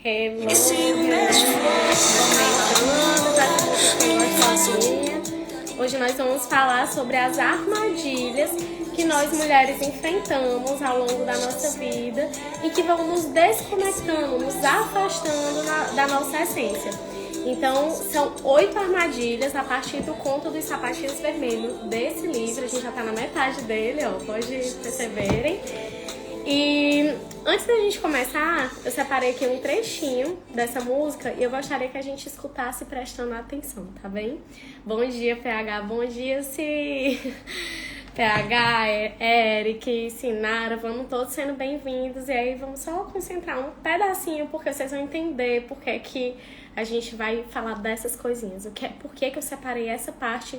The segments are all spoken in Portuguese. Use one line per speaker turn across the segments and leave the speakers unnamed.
Hello, hoje nós vamos falar sobre as armadilhas que nós mulheres enfrentamos ao longo da nossa vida e que vão nos desconectando, nos afastando da nossa essência. Então, são 8 armadilhas a partir do Conto dos Sapatinhos Vermelhos desse livro. A gente já tá na metade dele, ó, pode perceberem. E antes da gente começar, eu separei aqui um trechinho dessa música e eu gostaria que a gente escutasse prestando atenção, tá bem? Bom dia, PH, bom dia, Si. PH, Eric, Sinara, vamos todos sendo bem-vindos. E aí vamos só concentrar um pedacinho, porque vocês vão entender por que a gente vai falar dessas coisinhas. Por que eu separei essa parte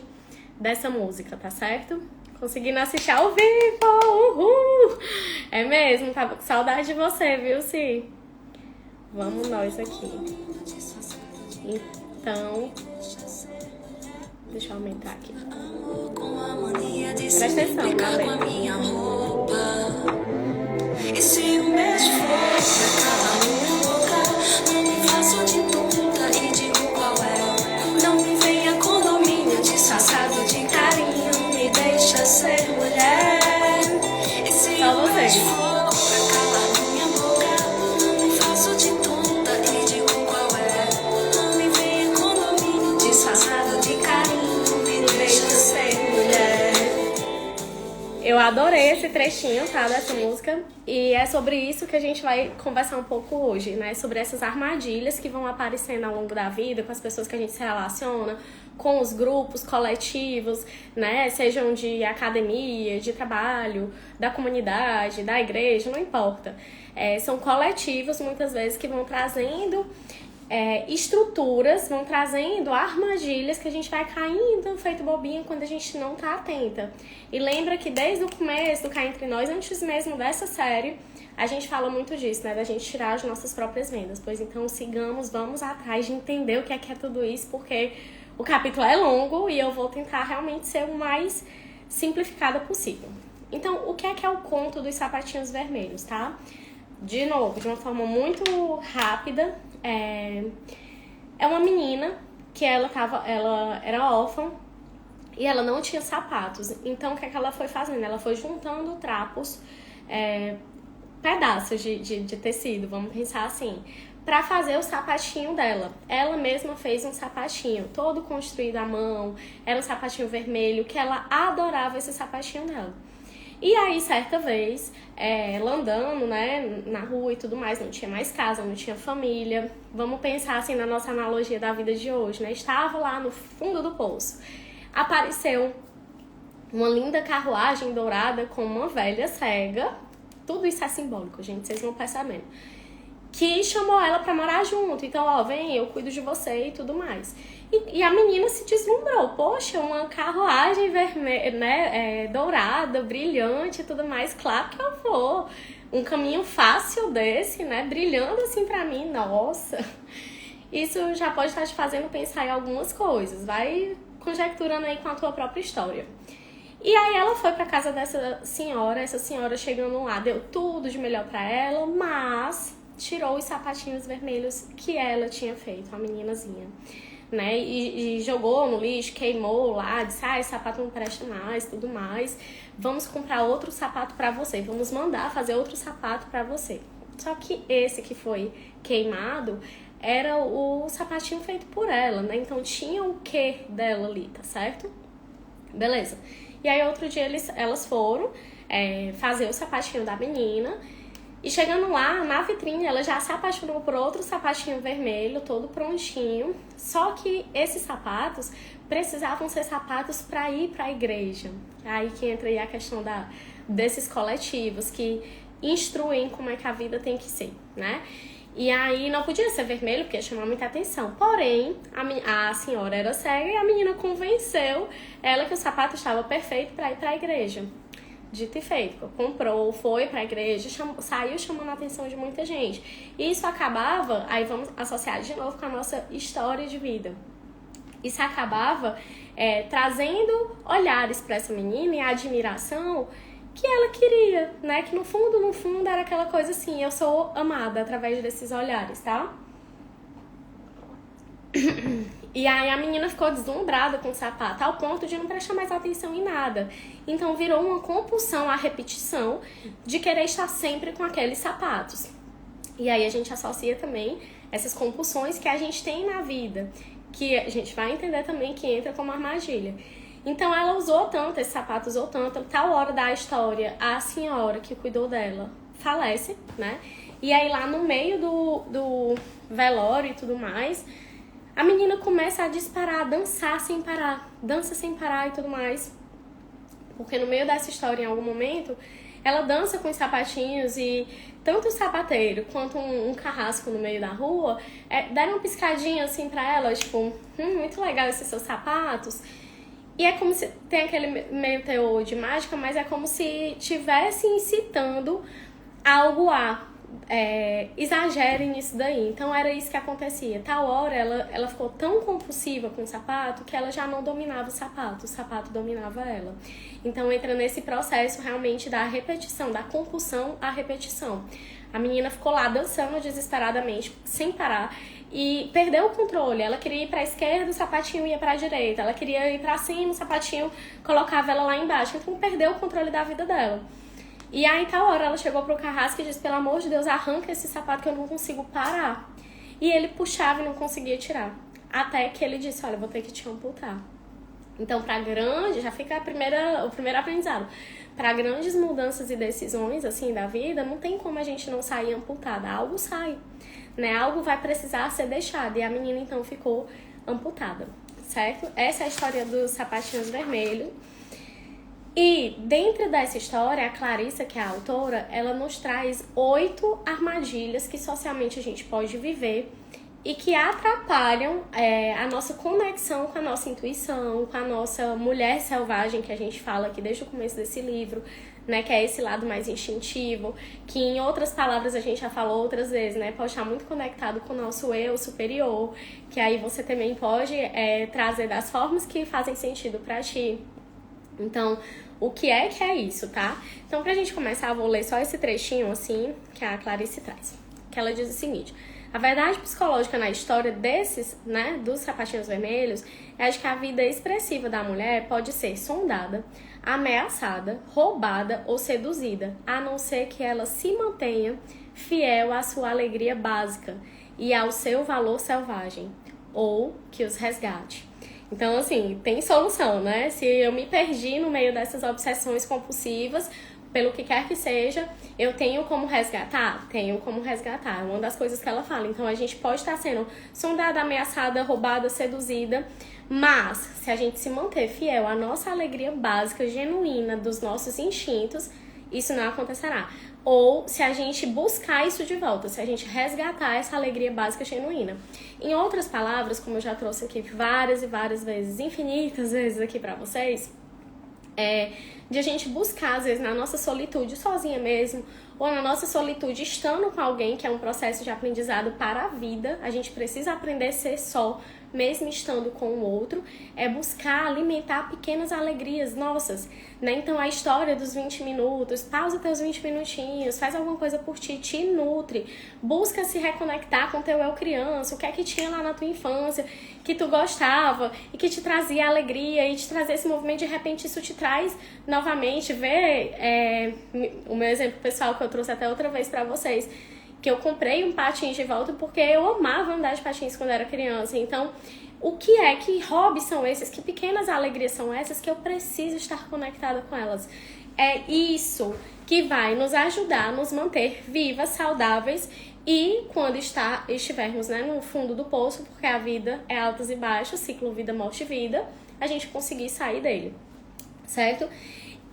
dessa música, tá certo? Conseguindo assistir ao vivo! Uhul! É mesmo, tava com saudade de você, viu, Si? Vamos nós aqui. Então, deixa eu aumentar aqui. Presta atenção, galera. E se um beijo for pra minha boca, não me faço de tonta e digo qual é. Não me venha condomínio disfarçado de carinho, me deixa ser mulher. E se um beijo for pra calar minha boca, não me faço de tonta e digo qual é. Não me venha condomínio disfarçado de carinho, me deixa ser mulher. Eu adorei esse trechinho, tá, dessa música. E é sobre isso que a gente vai conversar um pouco hoje, né? Sobre essas armadilhas que vão aparecendo ao longo da vida, com as pessoas que a gente se relaciona, com os grupos coletivos, né? Sejam de academia, de trabalho, da comunidade, da igreja, não importa. São coletivos, muitas vezes, que vão trazendo estruturas, vão trazendo armadilhas que a gente vai caindo feito bobinho quando a gente não tá atenta. E lembra que desde o começo do Cá Entre Nós, antes mesmo dessa série, a gente fala muito disso, né? Da gente tirar as nossas próprias vendas. Pois então sigamos, vamos atrás de entender o que é tudo isso, porque o capítulo é longo e eu vou tentar realmente ser o mais simplificada possível. Então, o que é o Conto dos Sapatinhos Vermelhos, tá? De novo, de uma forma muito rápida, é uma menina que ela era órfã e ela não tinha sapatos. Então, o que ela foi fazendo? Ela foi juntando trapos, pedaços de tecido, vamos pensar assim, para fazer o sapatinho dela. Ela mesma fez um sapatinho, todo construído à mão, era um sapatinho vermelho, que ela adorava esse sapatinho dela. E aí, certa vez, ela andando, né, na rua e tudo mais, não tinha mais casa, não tinha família. Vamos pensar assim na nossa analogia da vida de hoje, né? Estava lá no fundo do poço. Apareceu uma linda carruagem dourada com uma velha cega. Tudo isso é simbólico, gente, vocês vão percebendo. Que chamou ela pra morar junto. Então, ó, vem, eu cuido de você e tudo mais. E a menina se deslumbrou. Poxa, uma carruagem vermelha, né, dourada, brilhante e tudo mais. Claro que eu vou. Um caminho fácil desse, né, brilhando assim pra mim. Nossa, isso já pode estar te fazendo pensar em algumas coisas. Vai conjecturando aí com a tua própria história. E aí ela foi pra casa dessa senhora. Essa senhora chegando lá, deu tudo de melhor pra ela, mas tirou os sapatinhos vermelhos que ela tinha feito, a meninazinha, né? E jogou no lixo, queimou lá, disse, esse sapato não presta mais, tudo mais. Vamos comprar outro sapato pra você, vamos mandar fazer outro sapato pra você. Só que esse que foi queimado era o sapatinho feito por ela, né? Então tinha o quê dela ali, tá certo? Beleza. E aí outro dia elas foram fazer o sapatinho da menina. E chegando lá, na vitrine, ela já se apaixonou por outro sapatinho vermelho, todo prontinho. Só que esses sapatos precisavam ser sapatos para ir para a igreja. Aí que entra aí a questão desses coletivos que instruem como é que a vida tem que ser, né? E aí não podia ser vermelho, porque ia chamar muita atenção. Porém, a senhora era cega e a menina convenceu ela que o sapato estava perfeito para ir para a igreja. Dito e feito, comprou, foi pra igreja, saiu chamando a atenção de muita gente. E isso acabava, aí vamos associar de novo com a nossa história de vida. Isso acabava trazendo olhares para essa menina e admiração que ela queria, né? Que no fundo era aquela coisa assim, eu sou amada através desses olhares, tá? E aí a menina ficou deslumbrada com o sapato, ao ponto de não prestar mais atenção em nada. Então virou uma compulsão à repetição de querer estar sempre com aqueles sapatos. E aí a gente associa também essas compulsões que a gente tem na vida, que a gente vai entender também que entra como armadilha. Então ela usou tanto esse sapato, usou tanto, tal hora da história, a senhora que cuidou dela falece, né? E aí lá no meio do velório e tudo mais, a menina começa a disparar, a dançar sem parar, dança sem parar e tudo mais. Porque no meio dessa história, em algum momento, ela dança com os sapatinhos e tanto o sapateiro quanto um carrasco no meio da rua deram uma piscadinha assim pra ela, tipo, muito legal esses seus sapatos. E é como se tem aquele meio teor de mágica, mas é como se estivesse incitando algo exagerem nisso daí. Então era isso que acontecia. Tal hora ela ficou tão compulsiva com o sapato que ela já não dominava o sapato dominava ela. Então entra nesse processo realmente da repetição, da compulsão à repetição. A menina ficou lá dançando desesperadamente, sem parar, e perdeu o controle. Ela queria ir pra esquerda, o sapatinho ia pra direita. Ela queria ir pra cima, o sapatinho colocava ela lá embaixo. Então perdeu o controle da vida dela. E aí, tal hora, ela chegou pro carrasco e disse, pelo amor de Deus, arranca esse sapato que eu não consigo parar. E ele puxava e não conseguia tirar. Até que ele disse, olha, eu vou ter que te amputar. Então, já fica o primeiro aprendizado. Para grandes mudanças e decisões, assim, da vida, não tem como a gente não sair amputada. Algo sai, né? Algo vai precisar ser deixado. E a menina, então, ficou amputada, certo? Essa é a história dos sapatinhos vermelhos. E dentro dessa história, a Clarissa, que é a autora, ela nos traz 8 armadilhas que socialmente a gente pode viver e que atrapalham a nossa conexão com a nossa intuição, com a nossa mulher selvagem, que a gente fala aqui desde o começo desse livro, né, que é esse lado mais instintivo, que em outras palavras a gente já falou outras vezes, né, pode estar muito conectado com o nosso eu superior, que aí você também pode trazer das formas que fazem sentido pra ti. Então, o que é isso, tá? Então, pra gente começar, eu vou ler só esse trechinho, assim, que a Clarice traz. Que ela diz o seguinte: a verdade psicológica na história desses, né, dos sapatinhos vermelhos, é de que a vida expressiva da mulher pode ser sondada, ameaçada, roubada ou seduzida, a não ser que ela se mantenha fiel à sua alegria básica e ao seu valor selvagem, ou que os resgate. Então, assim, tem solução, né? Se eu me perdi no meio dessas obsessões compulsivas, pelo que quer que seja, eu tenho como resgatar? Tenho como resgatar. É uma das coisas que ela fala. Então, a gente pode estar sendo sondada, ameaçada, roubada, seduzida, mas se a gente se manter fiel à nossa alegria básica, genuína, dos nossos instintos, isso não acontecerá. Ou se a gente buscar isso de volta, se a gente resgatar essa alegria básica genuína. Em outras palavras, como eu já trouxe aqui várias e várias vezes, infinitas vezes aqui pra vocês, de a gente buscar, às vezes, na nossa solitude, sozinha mesmo, ou na nossa solitude, estando com alguém, que é um processo de aprendizado para a vida. A gente precisa aprender a ser só, mesmo estando com o outro, é buscar alimentar pequenas alegrias nossas, né? Então a história dos 20 minutos, pausa teus 20 minutinhos, faz alguma coisa por ti, te nutre, busca se reconectar com teu eu criança, o que é que tinha lá na tua infância, que tu gostava e que te trazia alegria e te trazia esse movimento, de repente isso te traz novamente, o meu exemplo pessoal que eu trouxe até outra vez pra vocês, que eu comprei um patins de volta porque eu amava andar de patins quando era criança. Então, que hobbies são esses? Que pequenas alegrias são essas que eu preciso estar conectada com elas? É isso que vai nos ajudar a nos manter vivas, saudáveis e quando estivermos, né, no fundo do poço, porque a vida é altos e baixos, ciclo vida, morte e vida, a gente conseguir sair dele, certo?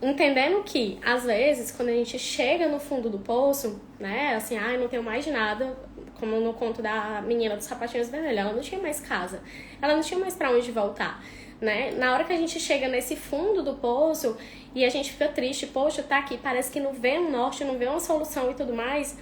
Entendendo que, às vezes, quando a gente chega no fundo do poço, né, assim, não tenho mais de nada, como no conto da menina dos sapatinhos vermelhos, ela não tinha mais casa, ela não tinha mais pra onde voltar, né? Na hora que a gente chega nesse fundo do poço e a gente fica triste, poxa, tá aqui, parece que não vê um norte, não vê uma solução e tudo mais,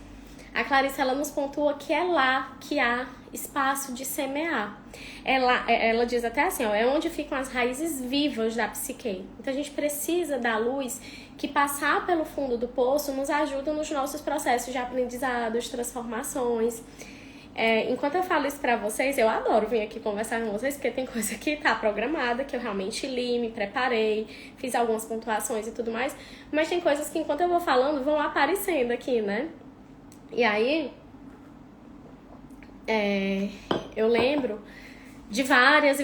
A Clarice, ela nos pontua que é lá que há espaço de semear. Ela diz até assim, ó, é onde ficam as raízes vivas da psique. Então a gente precisa da luz que passar pelo fundo do poço nos ajuda nos nossos processos de aprendizado, de transformações. Enquanto eu falo isso pra vocês, eu adoro vir aqui conversar com vocês, porque tem coisa que tá programada, que eu realmente li, me preparei, fiz algumas pontuações e tudo mais, mas tem coisas que enquanto eu vou falando vão aparecendo aqui, né? E aí, eu lembro de várias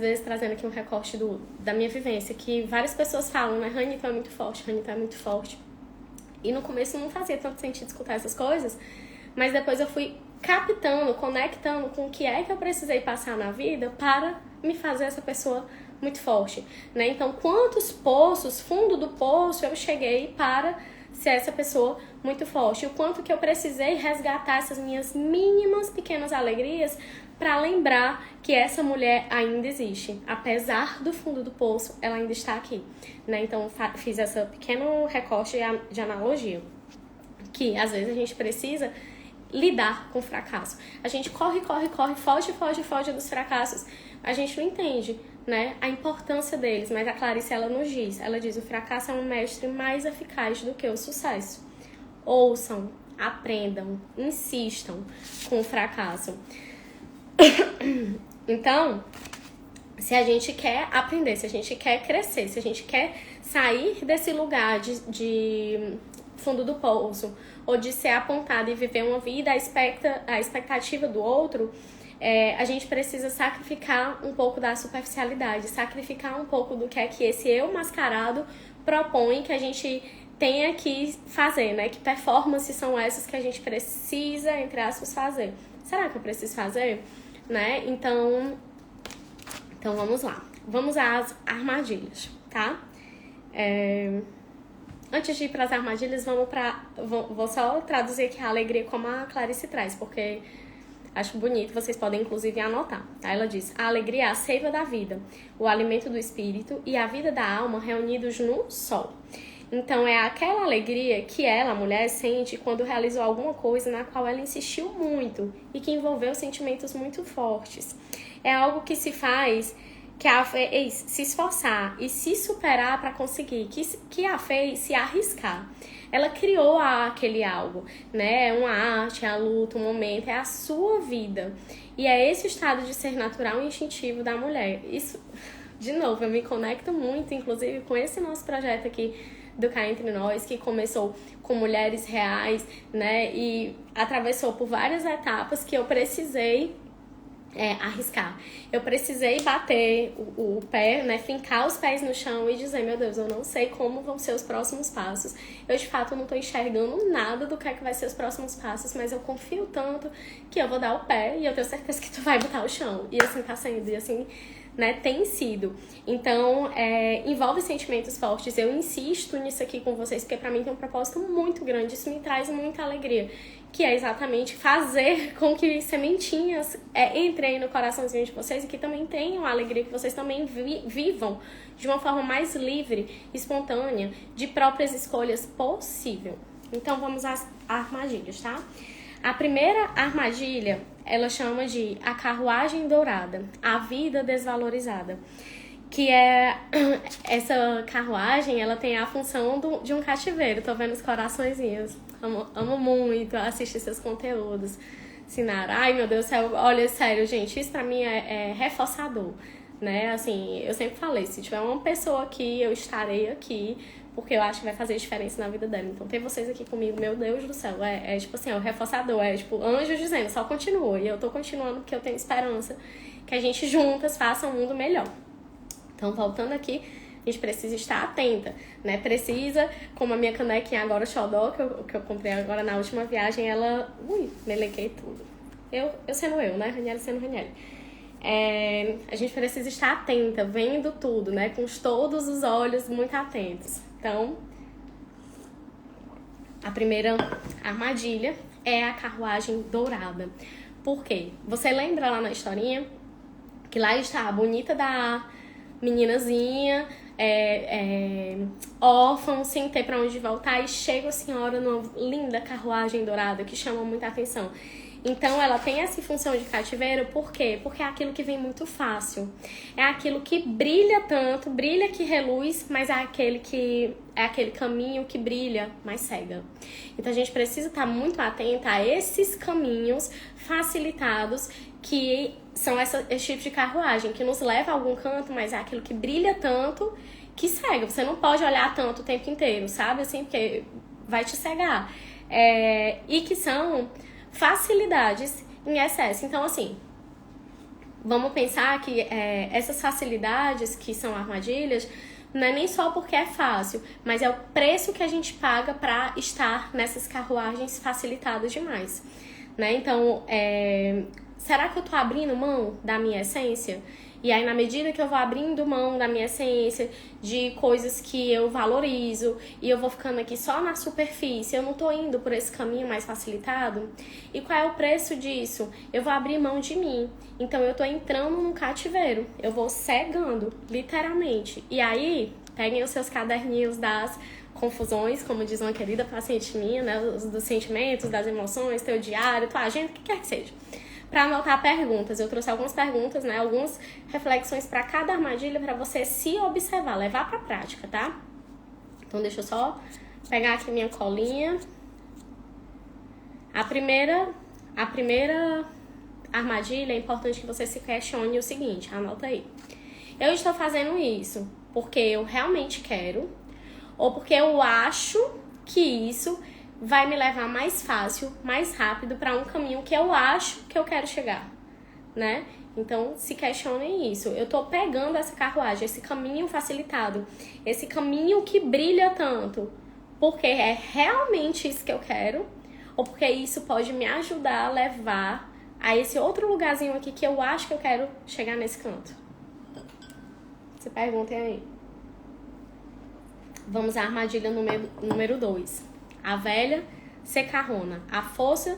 vezes trazendo aqui um recorte da minha vivência, que várias pessoas falam, né? Rani, tu é muito forte, Rani, tu é muito forte. E no começo não fazia tanto sentido escutar essas coisas, mas depois eu fui captando, conectando com o que é que eu precisei passar na vida para me fazer essa pessoa muito forte, né? Então, quantos poços, fundo do poço, eu cheguei para ser essa pessoa muito forte. O quanto que eu precisei resgatar essas minhas mínimas, pequenas alegrias para lembrar que essa mulher ainda existe. Apesar do fundo do poço, ela ainda está aqui, né? Então, fiz esse pequeno recorte de analogia. Que, às vezes, a gente precisa lidar com o fracasso. A gente corre, foge dos fracassos. A gente não entende, né, a importância deles, mas a Clarice, ela diz, o fracasso é um mestre mais eficaz do que o sucesso. Ouçam, aprendam, insistam com o fracasso. Então, se a gente quer aprender, se a gente quer crescer, se a gente quer sair desse lugar de fundo do poço, ou de ser apontado e viver uma vida à expectativa do outro, a gente precisa sacrificar um pouco da superficialidade, sacrificar um pouco do que é que esse eu mascarado propõe que a gente tenha que fazer, né? Que performances são essas que a gente precisa, entre aspas, fazer. Será que eu preciso fazer? Né? Então vamos lá. Vamos às armadilhas, tá? Antes de ir para as armadilhas, vou só traduzir aqui a alegria como a Clarice traz, porque acho bonito, vocês podem inclusive anotar, tá? Ela diz, a alegria é a seiva da vida, o alimento do espírito e a vida da alma reunidos num só. Então é aquela alegria que ela, a mulher, sente quando realizou alguma coisa na qual ela insistiu muito e que envolveu sentimentos muito fortes. É algo que se faz, que a fez se esforçar e se superar para conseguir, que a fez se arriscar. Ela criou aquele algo, né? Uma arte, a luta, um momento, é a sua vida. E é esse estado de ser natural e instintivo da mulher. Isso, de novo, eu me conecto muito, inclusive, com esse nosso projeto aqui do Cá Entre Nós, que começou com mulheres reais, né? E atravessou por várias etapas que eu precisei arriscar. Eu precisei bater o pé, né, fincar os pés no chão e dizer, meu Deus, eu não sei como vão ser os próximos passos. Eu, de fato, não tô enxergando nada do que é que vai ser os próximos passos, mas eu confio tanto que eu vou dar o pé e eu tenho certeza que tu vai botar o chão. E assim tá sendo, e assim, né, tem sido. Então, envolve sentimentos fortes. Eu insisto nisso aqui com vocês, porque pra mim tem um propósito muito grande. Isso me traz muita alegria, que é exatamente fazer com que sementinhas entrem no coraçãozinho de vocês e que também tenham a alegria, que vocês também vivam de uma forma mais livre, espontânea, de próprias escolhas possível. Então, vamos às armadilhas, tá? A primeira armadilha, ela chama de a carruagem dourada, a vida desvalorizada. Que é essa carruagem, ela tem a função de um cativeiro. Tô vendo os coraçõezinhos. Amo muito assistir seus conteúdos. Sinara, ai meu Deus do céu, olha, sério, gente, isso pra mim é reforçador, né? Assim, eu sempre falei, se tiver uma pessoa aqui, eu estarei aqui, porque eu acho que vai fazer diferença na vida dela. Então, ter vocês aqui comigo, meu Deus do céu, tipo assim, é o reforçador, tipo anjo dizendo, só continua. E eu tô continuando porque eu tenho esperança que a gente juntas faça um mundo melhor. Então, voltando aqui, a gente precisa estar atenta, né? Precisa, como a minha canequinha agora, xodó, que eu comprei agora na última viagem, ela... melequei tudo. Eu sendo eu, né? Raniele sendo Raniele. A gente precisa estar atenta, vendo tudo, né? Com todos os olhos muito atentos. Então, a primeira armadilha é a carruagem dourada. Por quê? Você lembra lá na historinha que lá está a bonita da meninazinha, órfãos, sem ter para onde voltar, e chega a senhora numa linda carruagem dourada que chama muita atenção. Então, ela tem essa função de cativeiro, por quê? Porque é aquilo que vem muito fácil. É aquilo que brilha tanto, brilha que reluz, mas é aquele caminho que brilha, mas cega. Então, a gente precisa estar muito atenta a esses caminhos facilitados que são esse tipo de carruagem, que nos leva a algum canto, mas é aquilo que brilha tanto que cega. Você não pode olhar tanto o tempo inteiro, sabe? Assim, porque vai te cegar. E que são facilidades em excesso. Então, assim, vamos pensar que essas facilidades que são armadilhas não é nem só porque é fácil, mas é o preço que a gente paga para estar nessas carruagens facilitadas demais, né? Então, será que eu tô abrindo mão da minha essência? E aí, na medida que eu vou abrindo mão da minha essência, de coisas que eu valorizo, e eu vou ficando aqui só na superfície, eu não tô indo por esse caminho mais facilitado? E qual é o preço disso? Eu vou abrir mão de mim. Então, eu tô entrando num cativeiro. Eu vou cegando, literalmente. E aí, peguem os seus caderninhos das confusões, como diz uma querida paciente minha, né? Dos sentimentos, das emoções, teu diário, tua agenda, o que quer que seja. Para anotar perguntas. Eu trouxe algumas perguntas, né? Algumas reflexões para cada armadilha para você se observar, levar para prática, tá? Então, deixa eu só pegar aqui minha colinha. A primeira armadilha, é importante que você se questione o seguinte, anota aí. Eu estou fazendo isso porque eu realmente quero ou porque eu acho que isso vai me levar mais fácil, mais rápido para um caminho que eu acho que eu quero chegar, né? Então, se questionem isso. Eu tô pegando essa carruagem, esse caminho facilitado, esse caminho que brilha tanto, porque é realmente isso que eu quero, ou porque isso pode me ajudar a levar a esse outro lugarzinho aqui que eu acho que eu quero chegar nesse canto. Se perguntem aí. Vamos à armadilha número 2. A velha secarrona, a força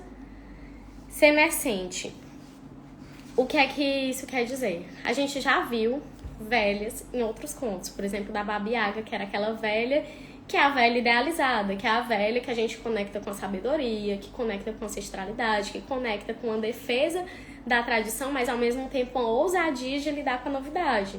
senescente. O que é que isso quer dizer? A gente já viu velhas em outros contos, por exemplo, da Baba Yaga, que era aquela velha que é a velha idealizada, que é a velha que a gente conecta com a sabedoria, que conecta com a ancestralidade, que conecta com a defesa da tradição, mas ao mesmo tempo com a ousadia de lidar com a novidade.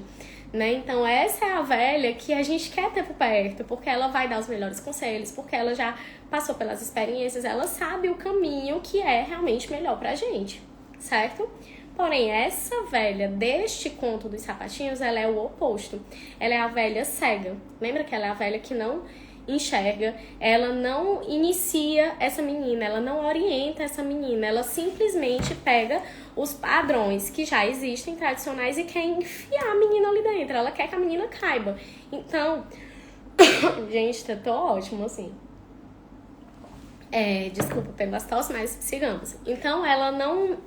Né? Então essa é a velha que a gente quer ter por perto, porque ela vai dar os melhores conselhos, porque ela já passou pelas experiências, ela sabe o caminho que é realmente melhor pra gente, certo? Porém, essa velha deste conto dos sapatinhos, ela é o oposto. Ela é a velha cega. Lembra que ela é a velha que não enxerga, ela não inicia essa menina, ela não orienta essa menina, ela simplesmente pega os padrões que já existem, tradicionais, e quer enfiar a menina ali dentro, ela quer que a menina caiba. Então, gente, tô ótimo, assim. Desculpa pelas tosse, mas sigamos. Então, ela não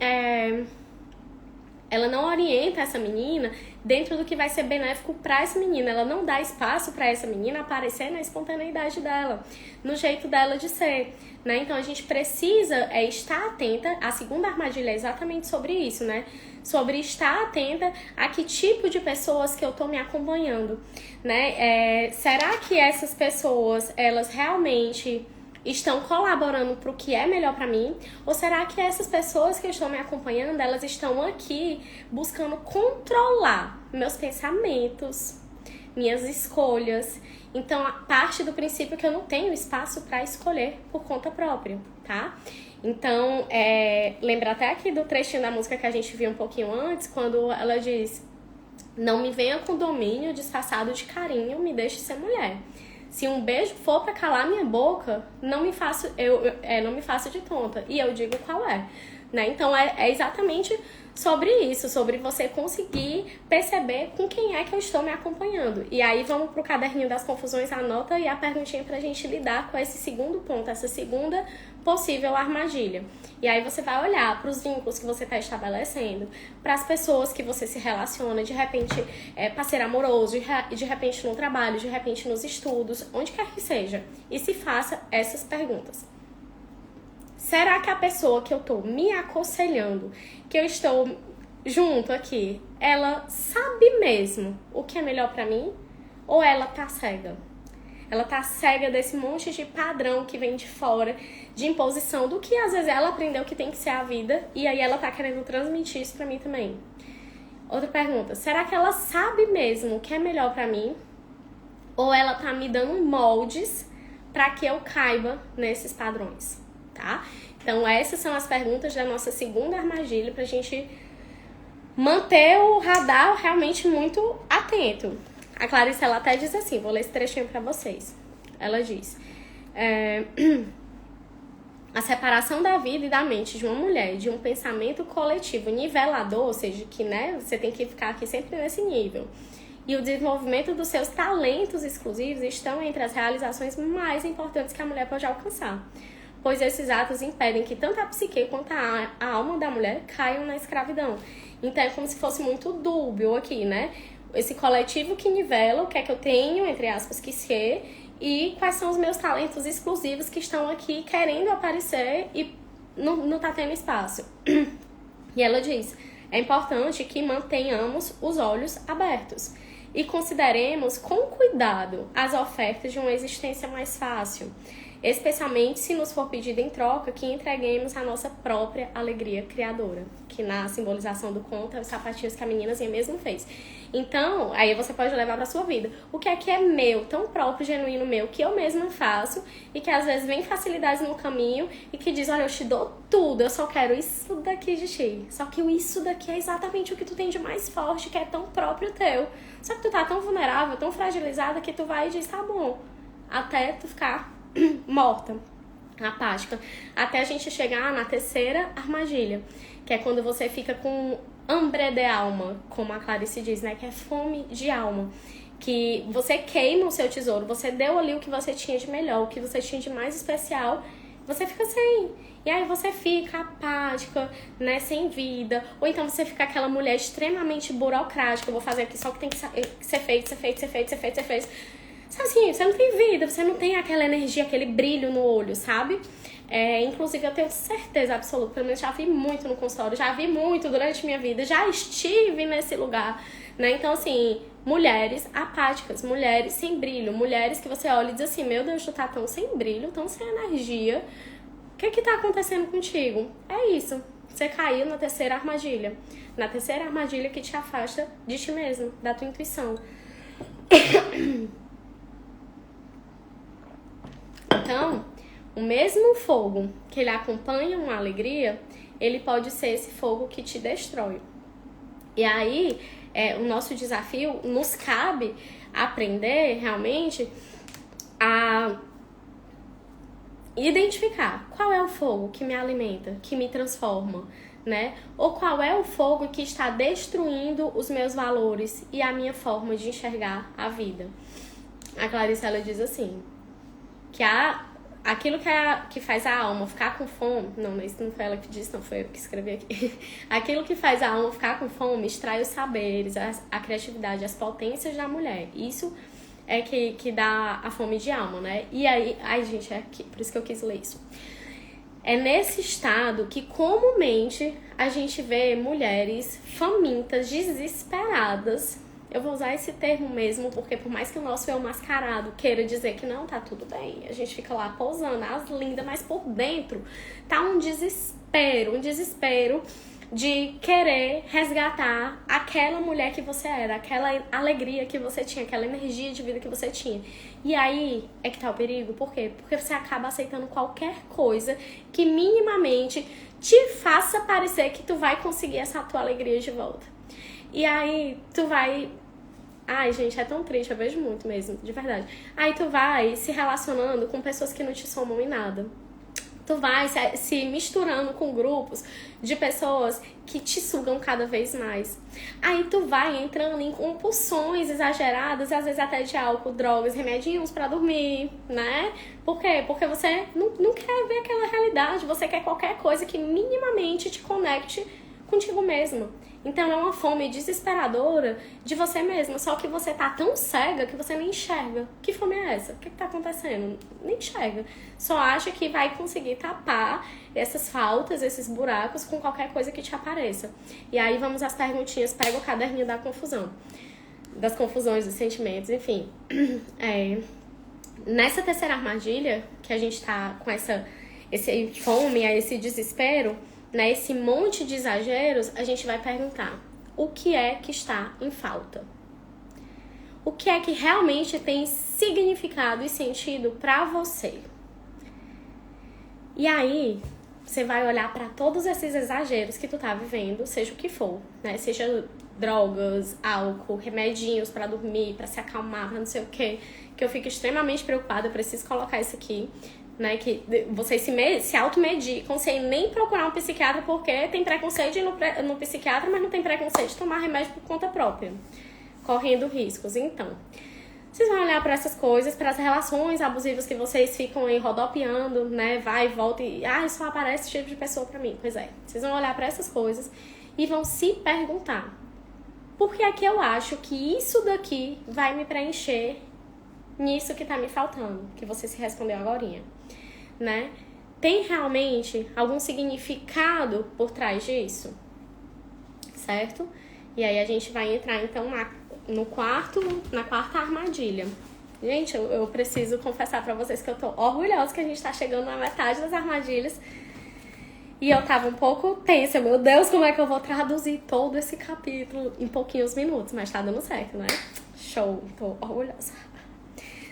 orienta essa menina dentro do que vai ser benéfico para essa menina. Ela não dá espaço para essa menina aparecer na espontaneidade dela, no jeito dela de ser, né? Então, a gente precisa estar atenta. A segunda armadilha é exatamente sobre isso, né? Sobre estar atenta a que tipo de pessoas que eu tô me acompanhando, né? Será que essas pessoas, elas realmente estão colaborando para o que é melhor para mim? Ou será que essas pessoas que estão me acompanhando, elas estão aqui buscando controlar meus pensamentos, minhas escolhas? Então, a parte do princípio que eu não tenho espaço para escolher por conta própria, tá? Então, lembra até aqui do trechinho da música que a gente viu um pouquinho antes, quando ela diz: não me venha com domínio disfarçado de carinho, me deixe ser mulher. Se um beijo for pra calar minha boca, não me faço de tonta. E eu digo qual é, né? Então, é exatamente sobre isso, sobre você conseguir perceber com quem é que eu estou me acompanhando. E aí, vamos pro caderninho das confusões, anota aí a perguntinha pra gente lidar com esse segundo ponto, essa segunda possível armadilha. E aí você vai olhar para os vínculos que você está estabelecendo, para as pessoas que você se relaciona, de repente parceiro amoroso, de repente no trabalho, de repente nos estudos, onde quer que seja. E se faça essas perguntas. Será que a pessoa que eu estou me aconselhando, que eu estou junto aqui, ela sabe mesmo o que é melhor para mim? Ou ela tá cega? Ela tá cega desse monte de padrão que vem de fora, de imposição do que às vezes ela aprendeu que tem que ser a vida, e aí ela tá querendo transmitir isso pra mim também. Outra pergunta, será que ela sabe mesmo o que é melhor pra mim? Ou ela tá me dando moldes pra que eu caiba nesses padrões, tá? Então essas são as perguntas da nossa segunda armadilha pra gente manter o radar realmente muito atento. A Clarice, ela até diz assim, vou ler esse trechinho pra vocês. Ela diz, a separação da vida e da mente de uma mulher, de um pensamento coletivo nivelador, ou seja, que né, você tem que ficar aqui sempre nesse nível, e o desenvolvimento dos seus talentos exclusivos estão entre as realizações mais importantes que a mulher pode alcançar, pois esses atos impedem que tanto a psique quanto a alma da mulher caiam na escravidão. Então é como se fosse muito dúbio aqui, né? Esse coletivo que nivela o que é que eu tenho, entre aspas, que ser, e quais são os meus talentos exclusivos que estão aqui querendo aparecer e não tá tendo espaço. E ela diz, é importante que mantenhamos os olhos abertos e consideremos com cuidado as ofertas de uma existência mais fácil, especialmente se nos for pedido em troca que entreguemos a nossa própria alegria criadora, que na simbolização do conto é os sapatinhos que a meninazinha mesmo fez. Então, aí você pode levar pra sua vida. O que é meu, tão próprio, genuíno meu, que eu mesma faço e que às vezes vem facilidades no caminho e que diz, olha, eu te dou tudo, eu só quero isso daqui de ti. Só que o isso daqui é exatamente o que tu tem de mais forte, que é tão próprio teu. Só que tu tá tão vulnerável, tão fragilizada que tu vai e diz, tá bom, até tu ficar morta, apática, até a gente chegar na terceira armadilha, que é quando você fica com hambre de alma, como a Clarice diz, né, que é fome de alma, que você queima o seu tesouro, você deu ali o que você tinha de melhor, o que você tinha de mais especial, você fica sem, e aí você fica apática, né, sem vida, ou então você fica aquela mulher extremamente burocrática, eu vou fazer aqui só o que tem que ser feito, sabe assim, você não tem vida, você não tem aquela energia, aquele brilho no olho, sabe? Inclusive, eu tenho certeza absoluta, pelo menos já vi muito no consultório, já vi muito durante minha vida, já estive nesse lugar, né? Então, assim, mulheres apáticas, mulheres sem brilho, mulheres que você olha e diz assim, meu Deus, tu tá tão sem brilho, tão sem energia, o que tá acontecendo contigo? É isso, você caiu na terceira armadilha, que te afasta de ti mesmo, da tua intuição. Então, o mesmo fogo que ele acompanha uma alegria, ele pode ser esse fogo que te destrói. E aí, o nosso desafio, nos cabe aprender realmente a identificar qual é o fogo que me alimenta, que me transforma, né? Ou qual é o fogo que está destruindo os meus valores e a minha forma de enxergar a vida. A Clarice, ela diz assim, que aquilo que faz a alma ficar com fome... Não, isso não foi ela que disse, não, foi eu que escrevi aqui. Aquilo que faz a alma ficar com fome extrai os saberes, a criatividade, as potências da mulher. Isso é que dá a fome de alma, né? E aí... Ai, gente, por isso que eu quis ler isso. É nesse estado que comumente a gente vê mulheres famintas, desesperadas. Eu vou usar esse termo mesmo, porque por mais que o nosso eu mascarado queira dizer que não, tá tudo bem, a gente fica lá pousando, as lindas, mas por dentro tá um desespero de querer resgatar aquela mulher que você era, aquela alegria que você tinha, aquela energia de vida que você tinha. E aí é que tá o perigo, por quê? Porque você acaba aceitando qualquer coisa que minimamente te faça parecer que tu vai conseguir essa tua alegria de volta. E aí tu vai... Ai, gente, é tão triste, eu vejo muito mesmo, de verdade. Aí tu vai se relacionando com pessoas que não te somam em nada. Tu vai se misturando com grupos de pessoas que te sugam cada vez mais. Aí tu vai entrando em compulsões exageradas, às vezes até de álcool, drogas, remedinhos pra dormir, né? Por quê? Porque você não quer ver aquela realidade, você quer qualquer coisa que minimamente te conecte contigo mesmo. Então é uma fome desesperadora de você mesma, só que você tá tão cega que você nem enxerga. Que fome é essa? O que tá acontecendo? Nem enxerga. Só acha que vai conseguir tapar essas faltas, esses buracos com qualquer coisa que te apareça. E aí vamos às perguntinhas, pega o caderninho da confusão. das confusões, dos sentimentos, enfim. Nessa terceira armadilha, que a gente tá com esse fome, esse desespero, né, esse monte de exageros, a gente vai perguntar: o que é que está em falta? O que é que realmente tem significado e sentido pra você? E aí, você vai olhar pra todos esses exageros que tu tá vivendo, seja o que for, né? Seja drogas, álcool, remedinhos pra dormir, pra se acalmar, pra não sei o quê, que eu fico extremamente preocupada, eu preciso colocar isso aqui, né? Que vocês se automedicam sem nem procurar um psiquiatra, porque tem preconceito de ir no psiquiatra, mas não tem preconceito de tomar remédio por conta própria, correndo riscos. Então, vocês vão olhar para essas coisas, para as relações abusivas que vocês ficam aí rodopiando, né? Vai e volta e só aparece esse tipo de pessoa pra mim. Pois é, vocês vão olhar para essas coisas e vão se perguntar: por que é que eu acho que isso daqui vai me preencher nisso que tá me faltando? Que você se respondeu agorinha, né? Tem realmente algum significado por trás disso? Certo? E aí a gente vai entrar então na quarta armadilha. Gente, eu preciso confessar pra vocês que eu tô orgulhosa que a gente tá chegando na metade das armadilhas. E eu tava um pouco tensa. Meu Deus, como é que eu vou traduzir todo esse capítulo em pouquinhos minutos? Mas tá dando certo, né? Show, tô orgulhosa.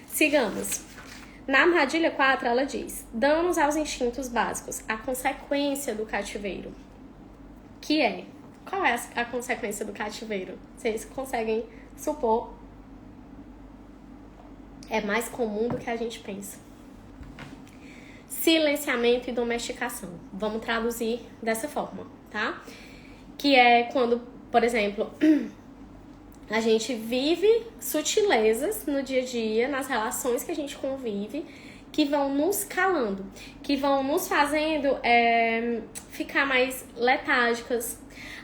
Sigamos. Na armadilha 4, ela diz: danos aos instintos básicos, a consequência do cativeiro. Que é... Qual é a consequência do cativeiro? Vocês conseguem supor? É mais comum do que a gente pensa. Silenciamento e domesticação. Vamos traduzir dessa forma, tá? Que é quando, por exemplo, a gente vive sutilezas no dia a dia, nas relações que a gente convive, que vão nos calando, que vão nos fazendo ficar mais letárgicas.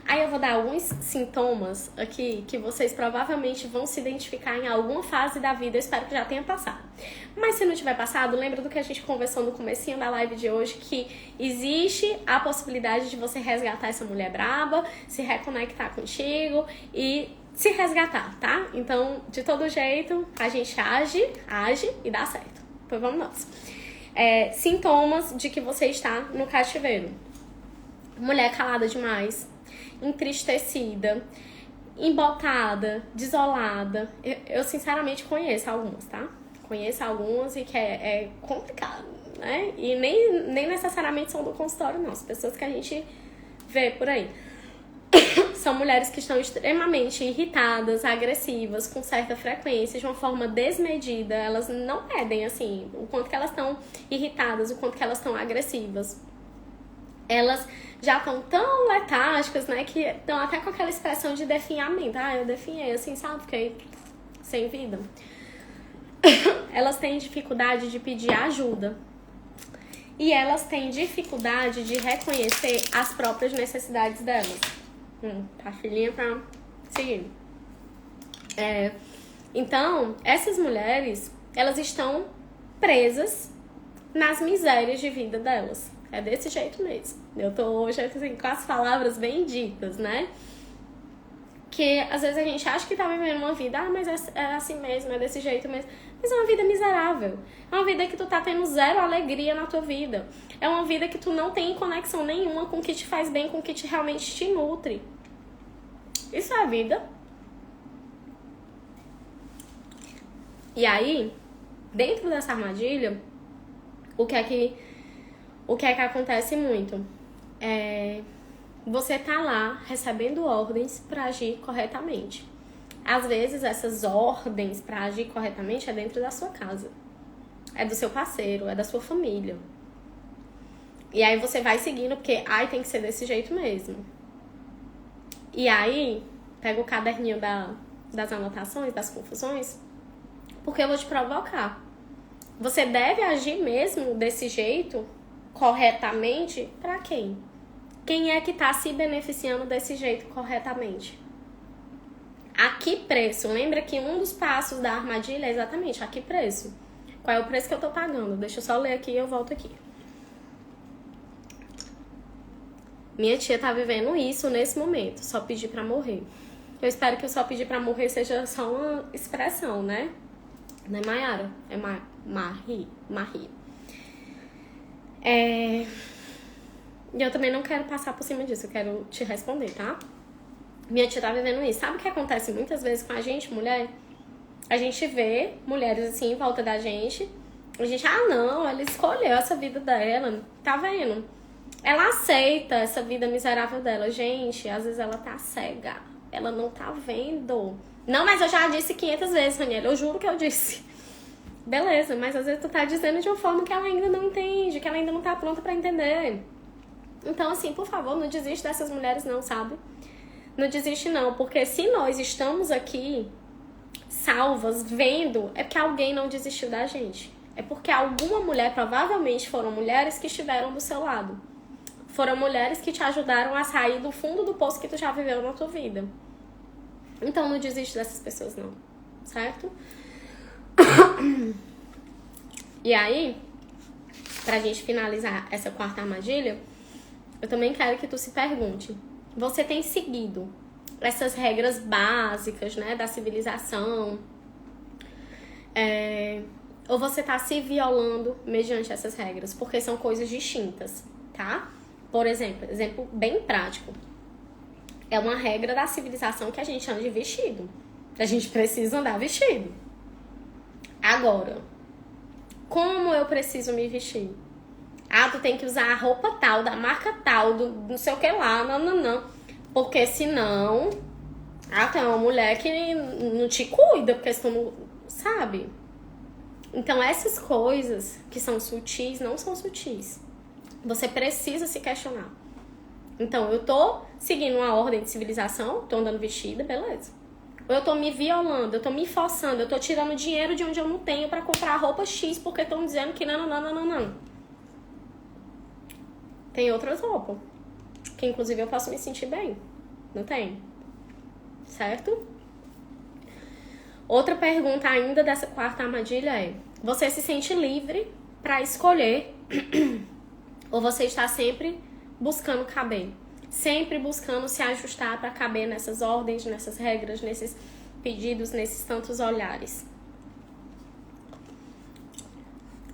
Aí eu vou dar alguns sintomas aqui que vocês provavelmente vão se identificar em alguma fase da vida. Eu espero que já tenha passado. Mas se não tiver passado, lembra do que a gente conversou no comecinho da live de hoje, que existe a possibilidade de você resgatar essa mulher braba, se reconectar contigo e se resgatar, tá? Então, de todo jeito, a gente age e dá certo. Pois vamos nós. Sintomas de que você está no cativeiro: mulher calada demais, entristecida, embotada, desolada. Eu sinceramente conheço algumas, tá? Conheço algumas e que é complicado, né? E nem necessariamente são do consultório, não. As pessoas que a gente vê por aí são mulheres que estão extremamente irritadas, agressivas, com certa frequência, de uma forma desmedida. Elas não medem, assim, o quanto que elas estão irritadas, o quanto que elas estão agressivas. Elas já estão tão letárgicas, né, que estão até com aquela expressão de definhamento. Eu definhei, assim, sabe? Fiquei sem vida. Elas têm dificuldade de pedir ajuda. E elas têm dificuldade de reconhecer as próprias necessidades delas. Tá, filhinha, pra seguir. Então, essas mulheres, elas estão presas nas misérias de vida delas. É desse jeito mesmo. Eu tô hoje assim, com as palavras bem ditas, né? Que às vezes a gente acha que tá vivendo uma vida, mas é assim mesmo, é desse jeito mesmo. Mas é uma vida miserável. É uma vida que tu tá tendo zero alegria na tua vida. É uma vida que tu não tem conexão nenhuma com o que te faz bem, com o que realmente te nutre. Isso é a vida. E aí, dentro dessa armadilha, o que é que acontece muito? Você tá lá recebendo ordens para agir corretamente. Às vezes, essas ordens para agir corretamente é dentro da sua casa. É do seu parceiro, é da sua família. E aí você vai seguindo, porque tem que ser desse jeito mesmo. E aí, pega o caderninho das anotações, das confusões, porque eu vou te provocar. Você deve agir mesmo desse jeito, corretamente, pra quem? Quem é que tá se beneficiando desse jeito corretamente? A que preço? Lembra que um dos passos da armadilha é exatamente a que preço? Qual é o preço que eu tô pagando? Deixa eu só ler aqui e eu volto aqui. Minha tia tá vivendo isso nesse momento, só pedir pra morrer. Eu espero que o só pedir pra morrer seja só uma expressão, né? Não é Maiara, é Marie. E eu também não quero passar por cima disso, eu quero te responder, tá? Minha tia tá vivendo isso. Sabe o que acontece muitas vezes com a gente, mulher? A gente vê mulheres assim em volta da gente. A gente, não, ela escolheu essa vida dela. Tá vendo? Ela aceita essa vida miserável dela. Gente, às vezes ela tá cega. Ela não tá vendo. Não, mas eu já disse 500 vezes, Daniela. Eu juro que eu disse. Beleza, mas às vezes tu tá dizendo de uma forma que ela ainda não entende, que ela ainda não tá pronta pra entender. Então, assim, por favor, não desiste dessas mulheres não, sabe? Não desiste não, porque se nós estamos aqui salvas, vendo, é porque alguém não desistiu da gente. É porque alguma mulher, provavelmente foram mulheres que estiveram do seu lado. Foram mulheres que te ajudaram a sair do fundo do poço que tu já viveu na tua vida. Então não desiste dessas pessoas não, certo? E aí, pra gente finalizar essa quarta armadilha, eu também quero que tu se pergunte: você tem seguido essas regras básicas, né, da civilização? Ou você tá se violando mediante essas regras? Porque são coisas distintas, tá? Por exemplo bem prático. É uma regra da civilização que a gente ande vestido. A gente precisa andar vestido. Agora, como eu preciso me vestir? Tu tem que usar a roupa tal, da marca tal, do não sei o que lá, não. Porque senão, tu é uma mulher que não te cuida, porque tu não sabe. Então, essas coisas que são sutis, não são sutis. Você precisa se questionar. Então, eu tô seguindo uma ordem de civilização, tô andando vestida, beleza. Ou eu tô me violando, eu tô me forçando, eu tô tirando dinheiro de onde eu não tenho pra comprar roupa X, porque estão dizendo que não. Tem outras roupas, que inclusive eu posso me sentir bem. Não tem? Certo? Outra pergunta ainda dessa quarta armadilha é: você se sente livre pra escolher ou você está sempre buscando caber? Sempre buscando se ajustar para caber nessas ordens, nessas regras, nesses pedidos, nesses tantos olhares.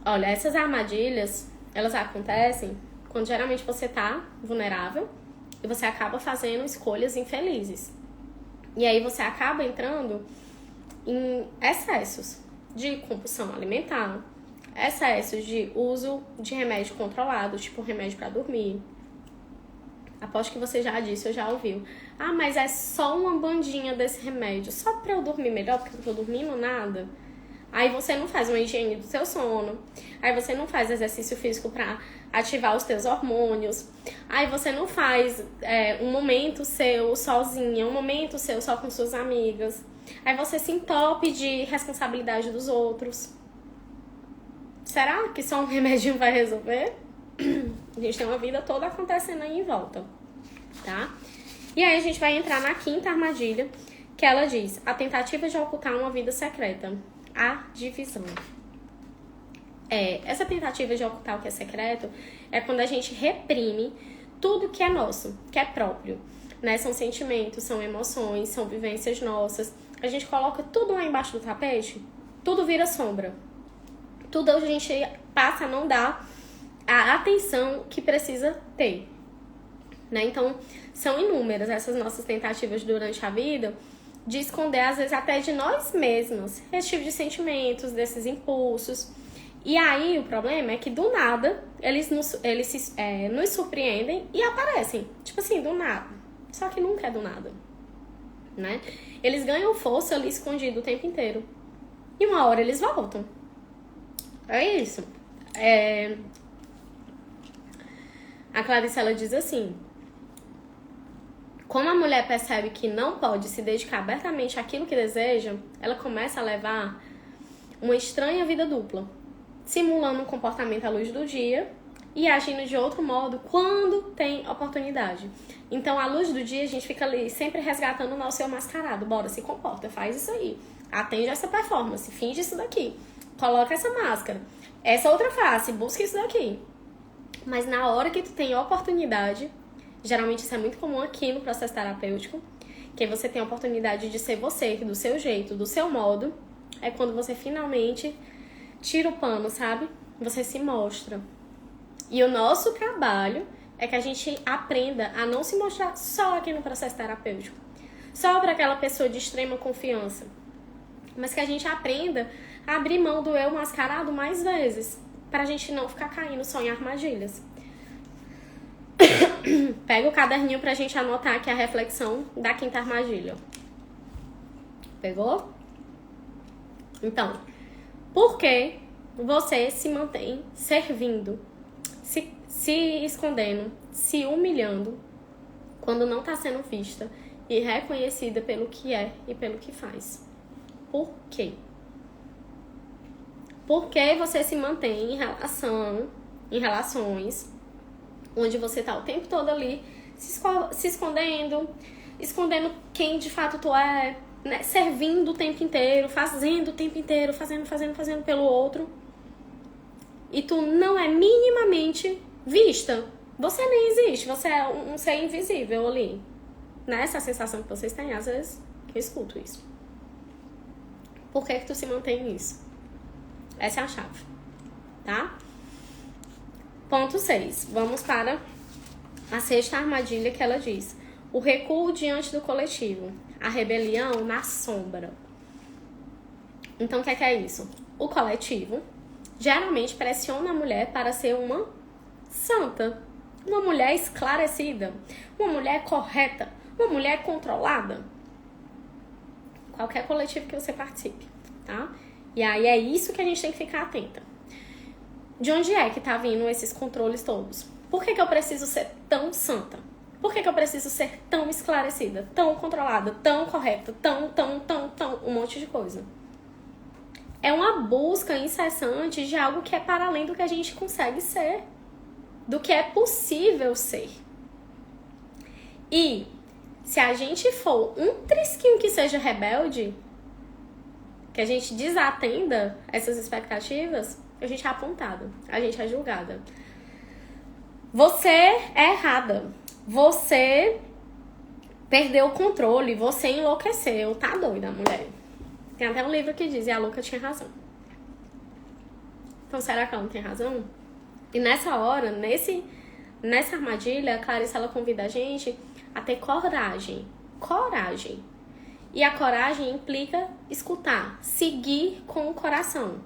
Olha, essas armadilhas, elas acontecem quando geralmente você tá vulnerável e você acaba fazendo escolhas infelizes. E aí você acaba entrando em excessos de compulsão alimentar, excessos de uso de remédio controlado, tipo remédio para dormir. Aposto que você já disse ou já ouviu: mas é só uma bandinha desse remédio, só pra eu dormir melhor, porque eu não tô dormindo nada. Aí você não faz uma higiene do seu sono, aí você não faz exercício físico pra ativar os teus hormônios, aí você não faz um momento seu sozinha, um momento seu só com suas amigas, aí você se entope de responsabilidade dos outros. Será que só um remedinho vai resolver? A gente tem uma vida toda acontecendo aí em volta, tá? E aí a gente vai entrar na quinta armadilha, que ela diz: a tentativa de ocultar uma vida secreta, a divisão. Essa tentativa de ocultar o que é secreto é quando a gente reprime tudo que é nosso, que é próprio, né? São sentimentos, são emoções, são vivências nossas. A gente coloca tudo lá embaixo do tapete, tudo vira sombra. Tudo a gente passa a não dar a atenção que precisa ter, né? Então, são inúmeras essas nossas tentativas durante a vida de esconder, às vezes, até de nós mesmos, esse tipo de sentimentos, desses impulsos. E aí, o problema é que, do nada, eles nos surpreendem e aparecem. Tipo assim, do nada. Só que nunca é do nada, né? Eles ganham força ali escondido o tempo inteiro. E uma hora eles voltam. É isso. A Clarice, ela diz assim: como a mulher percebe que não pode se dedicar abertamente àquilo que deseja, ela começa a levar uma estranha vida dupla, simulando um comportamento à luz do dia e agindo de outro modo quando tem oportunidade. Então, à luz do dia, a gente fica ali sempre resgatando o nosso eu mascarado. Bora, se comporta, faz isso aí, atende essa performance, finge isso daqui, coloca essa máscara, essa outra face, busca isso daqui. Mas na hora que tu tem oportunidade, geralmente isso é muito comum aqui no processo terapêutico, que você tem a oportunidade de ser você, do seu jeito, do seu modo, é quando você finalmente tira o pano, sabe? Você se mostra. E o nosso trabalho é que a gente aprenda a não se mostrar só aqui no processo terapêutico, só para aquela pessoa de extrema confiança, mas que a gente aprenda a abrir mão do eu mascarado mais vezes, pra gente não ficar caindo só em armadilhas. Pega o caderninho pra gente anotar aqui a reflexão da quinta armadilha. Pegou? Então, por que você se mantém servindo, se escondendo, se humilhando, quando não tá sendo vista e reconhecida pelo que é e pelo que faz? Por quê? Por que você se mantém em relações onde você tá o tempo todo ali se escondendo quem de fato tu é, né? Servindo o tempo inteiro, fazendo o tempo inteiro, fazendo pelo outro, e tu não é minimamente vista? Você nem existe, você é um ser invisível ali, né? Essa sensação que vocês têm, às vezes, que eu escuto isso. Por que tu se mantém nisso? Essa é a chave, tá? Ponto 6. Vamos para a sexta armadilha, que ela diz: o recuo diante do coletivo, a rebelião na sombra. Então, o que é isso? O coletivo geralmente pressiona a mulher para ser uma santa, uma mulher esclarecida, uma mulher correta, uma mulher controlada. Qualquer coletivo que você participe, tá? E aí é isso que a gente tem que ficar atenta. De onde é que tá vindo esses controles todos? Por que eu preciso ser tão santa? Por que eu preciso ser tão esclarecida, tão controlada, tão correta, tão, um monte de coisa? É uma busca incessante de algo que é para além do que a gente consegue ser, do que é possível ser. E se a gente for um trisquinho que seja rebelde, que a gente desatenda essas expectativas, a gente é apontada, a gente é julgada. Você é errada, você perdeu o controle, você enlouqueceu, tá doida, mulher. Tem até um livro que diz: e a louca tinha razão. Então, será que ela não tem razão? E nessa hora, nessa armadilha, a Clarissa, ela convida a gente a ter coragem. Coragem. E a coragem implica escutar, seguir com o coração.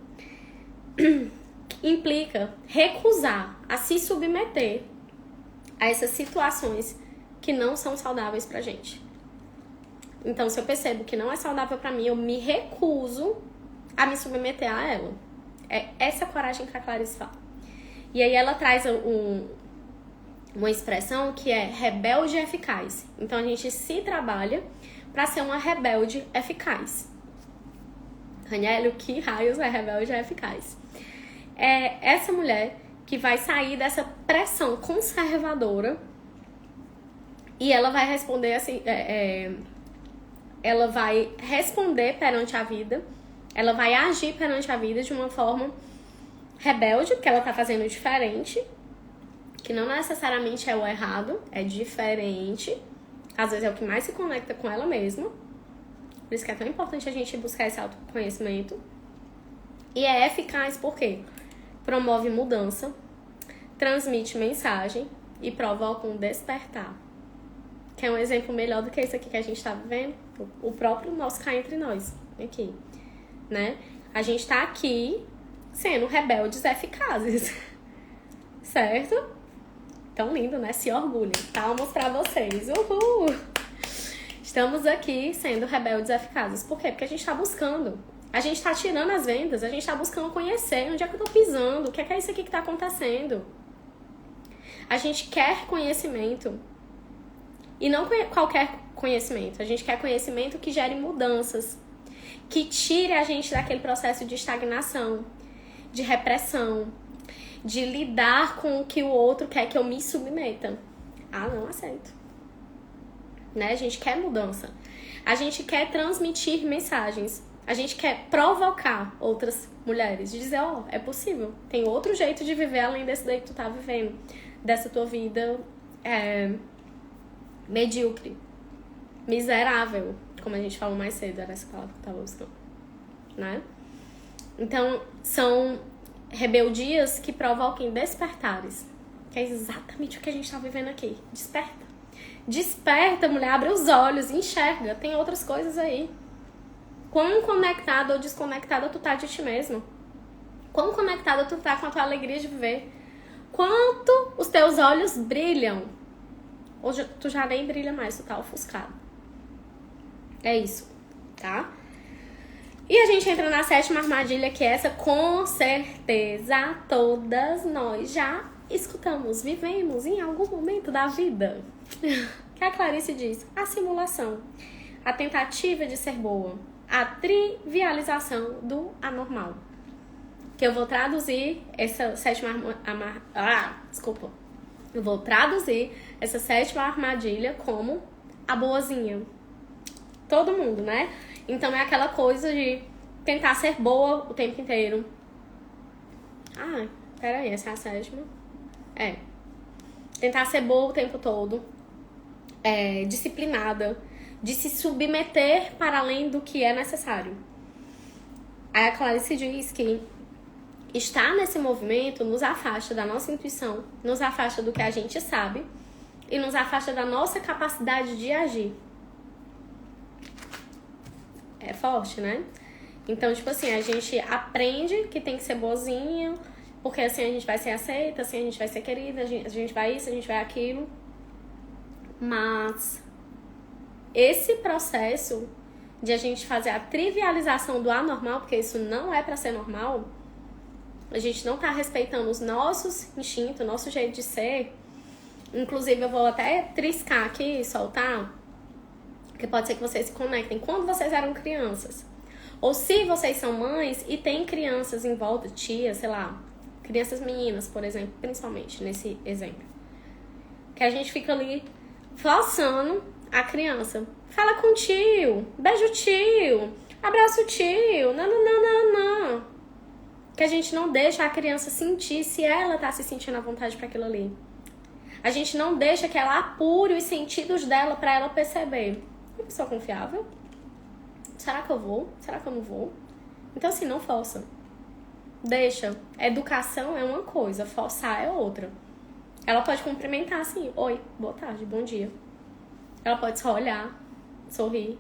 Implica recusar a se submeter a essas situações que não são saudáveis pra gente. Então, se eu percebo que não é saudável pra mim, eu me recuso a me submeter a ela. É essa coragem que a Clarice fala. E aí ela traz uma expressão que é rebelde eficaz. Então, a gente se trabalha pra ser uma rebelde eficaz. Raniello, que raios é rebelde eficaz? É essa mulher que vai sair dessa pressão conservadora e ela vai responder assim, ela vai responder perante a vida, ela vai agir perante a vida de uma forma rebelde, porque ela tá fazendo diferente, que não necessariamente é o errado, é diferente, às vezes é o que mais se conecta com ela mesma, por isso que é tão importante a gente buscar esse autoconhecimento. E é eficaz porque promove mudança, transmite mensagem e provoca um despertar. Quer um exemplo melhor do que esse aqui que a gente tá vivendo? O próprio nosso cá entre nós, aqui, né? A gente tá aqui sendo rebeldes eficazes, certo? Tão lindo, né? Se orgulhem. Palmas pra vocês. Uhul! Estamos aqui sendo rebeldes eficazes. Por quê? Porque a gente tá buscando. A gente tá tirando as vendas, a gente tá buscando conhecer onde é que eu tô pisando, o que é isso aqui que tá acontecendo. A gente quer conhecimento. E não qualquer conhecimento. A gente quer conhecimento que gere mudanças, que tire a gente daquele processo de estagnação, de repressão, de lidar com o que o outro quer que eu me submeta. Ah, não aceito. Né? A gente quer mudança. A gente quer transmitir mensagens. A gente quer provocar outras mulheres. De dizer, ó, é possível. Tem outro jeito de viver além desse daí que tu tá vivendo. Dessa tua vida medíocre. miserável, como a gente falou mais cedo, era essa palavra que eu tava buscando, né? Então, são rebeldias que provocam despertares, que é exatamente o que a gente tá vivendo aqui. Desperta. Desperta, mulher, abre os olhos, enxerga, tem outras coisas aí. Quão conectada ou desconectada tu tá de ti mesmo? Quão conectada tu tá com a tua alegria de viver? Quanto os teus olhos brilham? Hoje tu já nem brilha mais, tu tá ofuscado. É isso, tá? E a gente entra na 7ª armadilha, que é essa, com certeza todas nós já escutamos, vivemos em algum momento da vida. Que a Clarice diz: a simulação, a tentativa de ser boa, a trivialização do anormal. Que eu vou traduzir essa 7ª Eu vou traduzir essa 7ª armadilha como a boazinha. Todo mundo, né? Então é aquela coisa de tentar ser boa o tempo inteiro. Peraí, essa é a 7ª. Tentar ser boa o tempo todo. Disciplinada. De se submeter para além do que é necessário. Aí a Clarice diz que estar nesse movimento nos afasta da nossa intuição, nos afasta do que a gente sabe e nos afasta da nossa capacidade de agir. É forte, né? Então, tipo assim, a gente aprende que tem que ser boazinha, porque assim a gente vai ser aceita, assim a gente vai ser querida, a gente vai isso, a gente vai aquilo. Mas esse processo de a gente fazer a trivialização do anormal, porque isso não é pra ser normal, a gente não tá respeitando os nossos instintos, o nosso jeito de ser. Inclusive, eu vou até triscar aqui, soltar, porque pode ser que vocês se conectem. Quando vocês eram crianças, ou se vocês são mães e tem crianças em volta, tias, sei lá, crianças meninas, por exemplo, principalmente nesse exemplo, que a gente fica ali forçando a criança. Fala com o tio, beija o tio, abraça o tio, não. Que a gente não deixa a criança sentir se ela tá se sentindo à vontade para aquilo ali. A gente não deixa que ela apure os sentidos dela para ela perceber. Uma pessoa confiável? Será que eu vou? Será que eu não vou? Então, assim, não força. Deixa. Educação é uma coisa, forçar é outra. Ela pode cumprimentar assim: oi, boa tarde, bom dia. Ela pode só olhar, sorrir.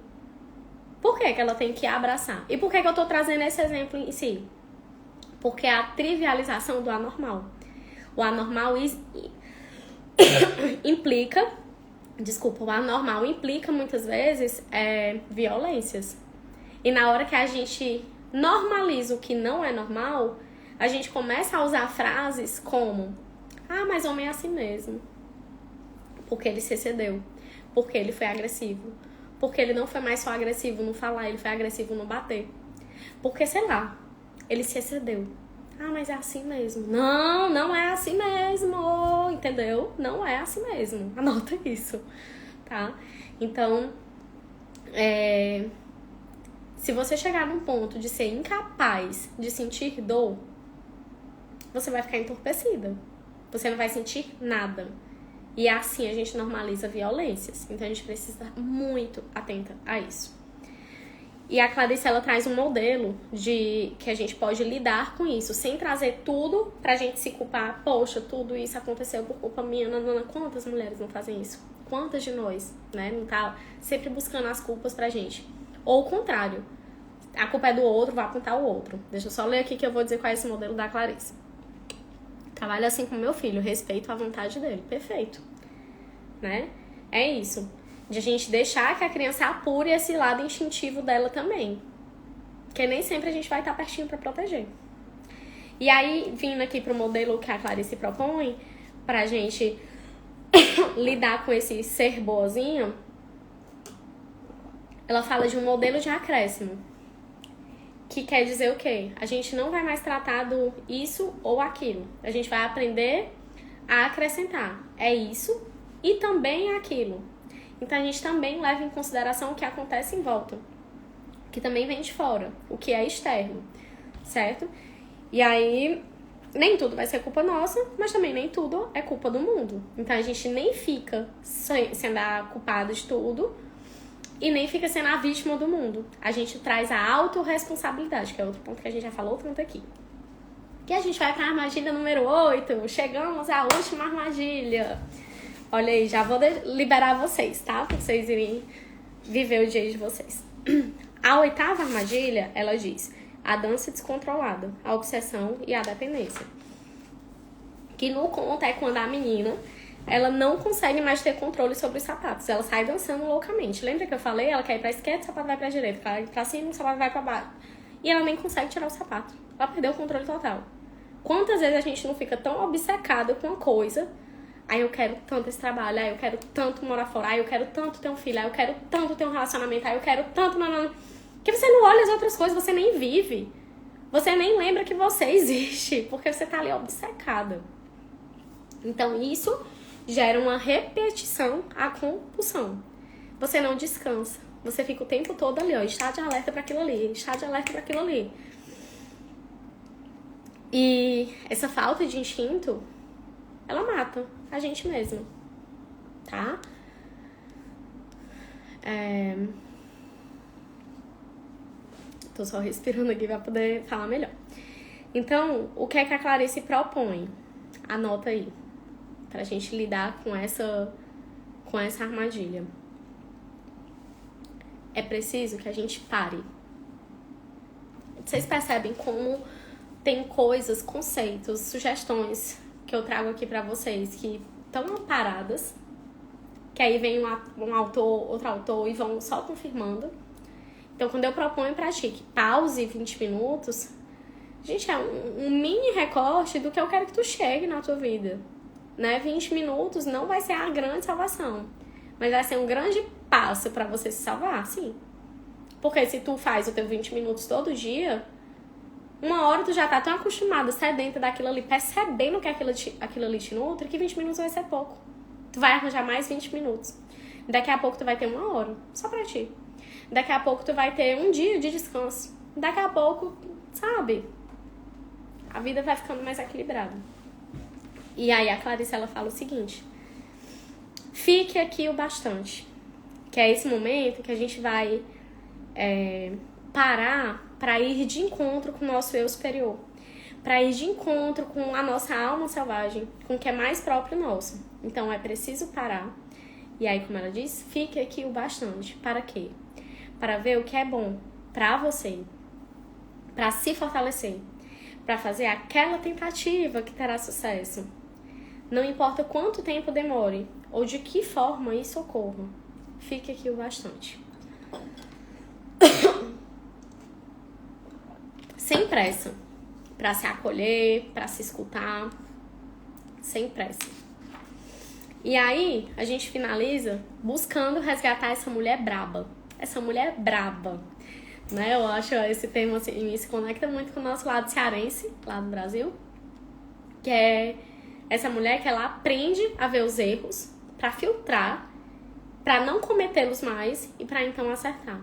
Por que ela tem que abraçar? E por que eu tô trazendo esse exemplo em si? Porque é a trivialização do anormal. O anormal implica... o anormal implica muitas vezes violências. E na hora que a gente normaliza o que não é normal, a gente começa a usar frases como: mas homem é assim mesmo. Porque ele se excedeu. Porque ele foi agressivo. Porque ele não foi mais só agressivo no falar, ele foi agressivo no bater. Porque, sei lá, ele se excedeu. Mas é assim mesmo. Não é assim mesmo. Entendeu? Não é assim mesmo. Anota isso, tá? Então, se você chegar num ponto de ser incapaz de sentir dor, você vai ficar entorpecida. Você não vai sentir nada. E assim a gente normaliza violências. Então a gente precisa estar muito atenta a isso. E a Clarice, ela traz um modelo de que a gente pode lidar com isso, sem trazer tudo pra gente se culpar. Poxa, tudo isso aconteceu por culpa minha. Não. Quantas mulheres não fazem isso? Quantas de nós, né? Não tá sempre buscando as culpas pra gente. Ou o contrário. A culpa é do outro, vai apontar o outro. Deixa eu só ler aqui que eu vou dizer qual é esse modelo da Clarice. Trabalho assim com meu filho, respeito a vontade dele. Perfeito. Né? É isso. De a gente deixar que a criança apure esse lado instintivo dela também. Porque nem sempre a gente vai estar pertinho para proteger. E aí, vindo aqui pro modelo que a Clarice propõe, pra gente lidar com esse ser boazinho, ela fala de um modelo de acréscimo. Que quer dizer o quê? A gente não vai mais tratar do isso ou aquilo. A gente vai aprender a acrescentar. É isso e também é aquilo. Então, a gente também leva em consideração o que acontece em volta. Que também vem de fora. O que é externo. Certo? E aí, nem tudo vai ser culpa nossa, mas também nem tudo é culpa do mundo. Então, a gente nem fica sendo a culpada de tudo, e nem fica sendo a vítima do mundo. A gente traz a autorresponsabilidade, que é outro ponto que a gente já falou tanto aqui. E a gente vai para a armadilha número 8. Chegamos à última armadilha. Olha aí, já vou liberar vocês, tá? Para vocês irem viver o dia de vocês. A 8ª armadilha, ela diz: a dança descontrolada, a obsessão e a dependência. Que no conto é quando a menina, ela não consegue mais ter controle sobre os sapatos. Ela sai dançando loucamente. Lembra que eu falei? Ela quer ir pra esquerda, o sapato vai pra direita. Ela quer ir pra cima, o sapato vai pra baixo. E ela nem consegue tirar o sapato. Ela perdeu o controle total. Quantas vezes a gente não fica tão obcecado com uma coisa? Aí eu quero tanto esse trabalho, aí eu quero tanto morar fora, aí eu quero tanto ter um filho, aí eu quero tanto ter um relacionamento, aí eu quero tanto... Que você não olha as outras coisas, você nem vive. Você nem lembra que você existe, porque você tá ali obcecada. Então isso gera uma repetição à compulsão. Você não descansa. Você fica o tempo todo ali, ó, está de alerta para aquilo ali, está de alerta para aquilo ali. E essa falta de instinto, ela mata a gente mesmo, tá? Tô só respirando aqui pra poder falar melhor. Então, o que é que a Clarice propõe? Anota aí, pra gente lidar com essa armadilha. É preciso que a gente pare. Vocês percebem como tem coisas, conceitos, sugestões que eu trago aqui pra vocês que estão amparadas, que aí vem um autor, outro autor e vão só confirmando. Então, quando eu proponho pra ti que pause 20 minutos, gente, é um mini recorte do que eu quero que tu chegue na tua vida, né? 20 minutos não vai ser a grande salvação, mas vai ser um grande passo pra você se salvar, sim. Porque se tu faz o teu 20 minutos todo dia, uma hora tu já tá tão acostumada, sedenta daquilo ali, percebendo que aquilo ali te nutre, que 20 minutos vai ser pouco. Tu vai arranjar mais 20 minutos. Daqui a pouco tu vai ter 1 hora, só pra ti. Daqui a pouco tu vai ter 1 dia de descanso. Daqui a pouco, sabe? A vida vai ficando mais equilibrada. E aí a Clarice, ela fala o seguinte: fique aqui o bastante. Que é esse momento que a gente vai parar para ir de encontro com o nosso eu superior, para ir de encontro com a nossa alma selvagem, com o que é mais próprio nosso. Então é preciso parar. E aí, como ela diz, fique aqui o bastante. Para quê? Para ver o que é bom para você, para se fortalecer, para fazer aquela tentativa que terá sucesso. Não importa quanto tempo demore ou de que forma isso ocorra, fique aqui o bastante. Sem pressa, para se acolher, para se escutar, sem pressa. E aí, a gente finaliza buscando resgatar essa mulher braba. Essa mulher braba, né? Eu acho esse termo assim, se conecta muito com o nosso lado cearense, lá do Brasil, que é essa mulher que ela aprende a ver os erros, para filtrar, para não cometê-los mais e para então acertar.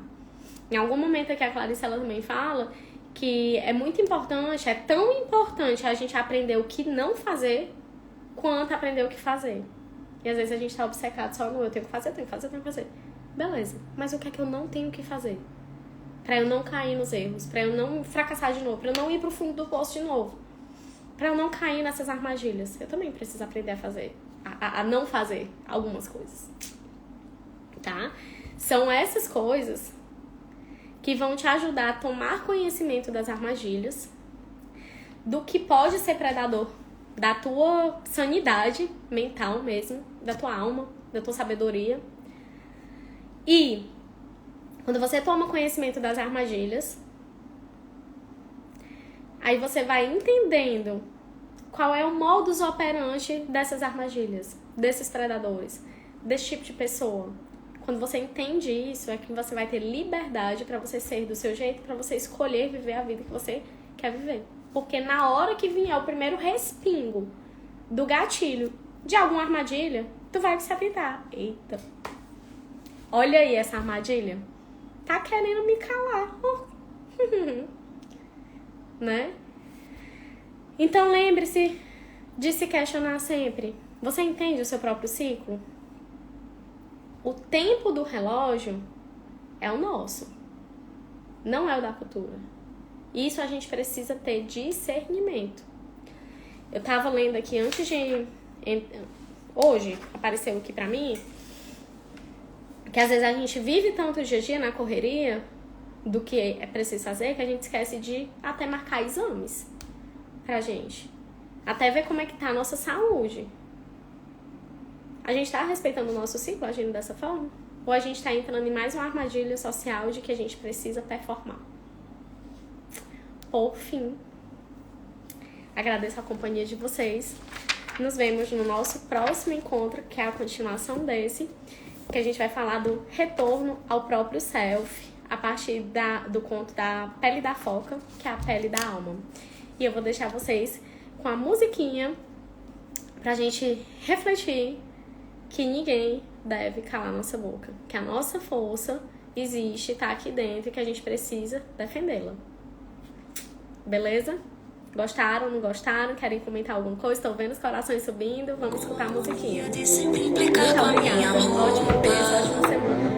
Em algum momento aqui a Clarice, ela também fala que é muito importante, é tão importante a gente aprender o que não fazer quanto aprender o que fazer. E às vezes a gente tá obcecado só no eu tenho que fazer, tenho que fazer, tenho que fazer. Beleza, mas o que é que eu não tenho que fazer? Pra eu não cair nos erros, pra eu não fracassar de novo, pra eu não ir pro fundo do poço de novo, pra eu não cair nessas armadilhas. Eu também preciso aprender a fazer, a não fazer algumas coisas, tá? São essas coisas que vão te ajudar a tomar conhecimento das armadilhas, do que pode ser predador da tua sanidade mental mesmo, da tua alma, da tua sabedoria. E quando você toma conhecimento das armadilhas, aí você vai entendendo qual é o modus operandi dessas armadilhas, desses predadores, desse tipo de pessoa. Quando você entende isso, é que você vai ter liberdade para você ser do seu jeito, para você escolher viver a vida que você quer viver. Porque na hora que vier o primeiro respingo do gatilho de alguma armadilha, tu vai se atentar. Eita, olha aí essa armadilha. Tá querendo me calar. Né? Então lembre-se de se questionar sempre. Você entende o seu próprio ciclo? O tempo do relógio é o nosso, não é o da cultura. Isso a gente precisa ter discernimento. Eu tava lendo aqui antes de... Hoje apareceu aqui pra mim que às vezes a gente vive tanto o dia a dia na correria do que é preciso fazer, que a gente esquece de até marcar exames pra gente. Até ver como é que tá a nossa saúde. A gente tá respeitando o nosso ciclo agindo dessa forma? Ou a gente tá entrando em mais uma armadilha social de que a gente precisa performar? Por fim, agradeço a companhia de vocês. Nos vemos no nosso próximo encontro, que é a continuação desse, que a gente vai falar do retorno ao próprio self, a partir do conto da Pele da Foca, que é a pele da alma. E eu vou deixar vocês com a musiquinha pra gente refletir que ninguém deve calar nossa boca, que a nossa força existe, tá aqui dentro e que a gente precisa defendê-la. Beleza? Gostaram, não gostaram? Querem comentar alguma coisa? Estou vendo os corações subindo. Vamos escutar a musiquinha. Muito obrigada. Ótimo mês, ótima semana.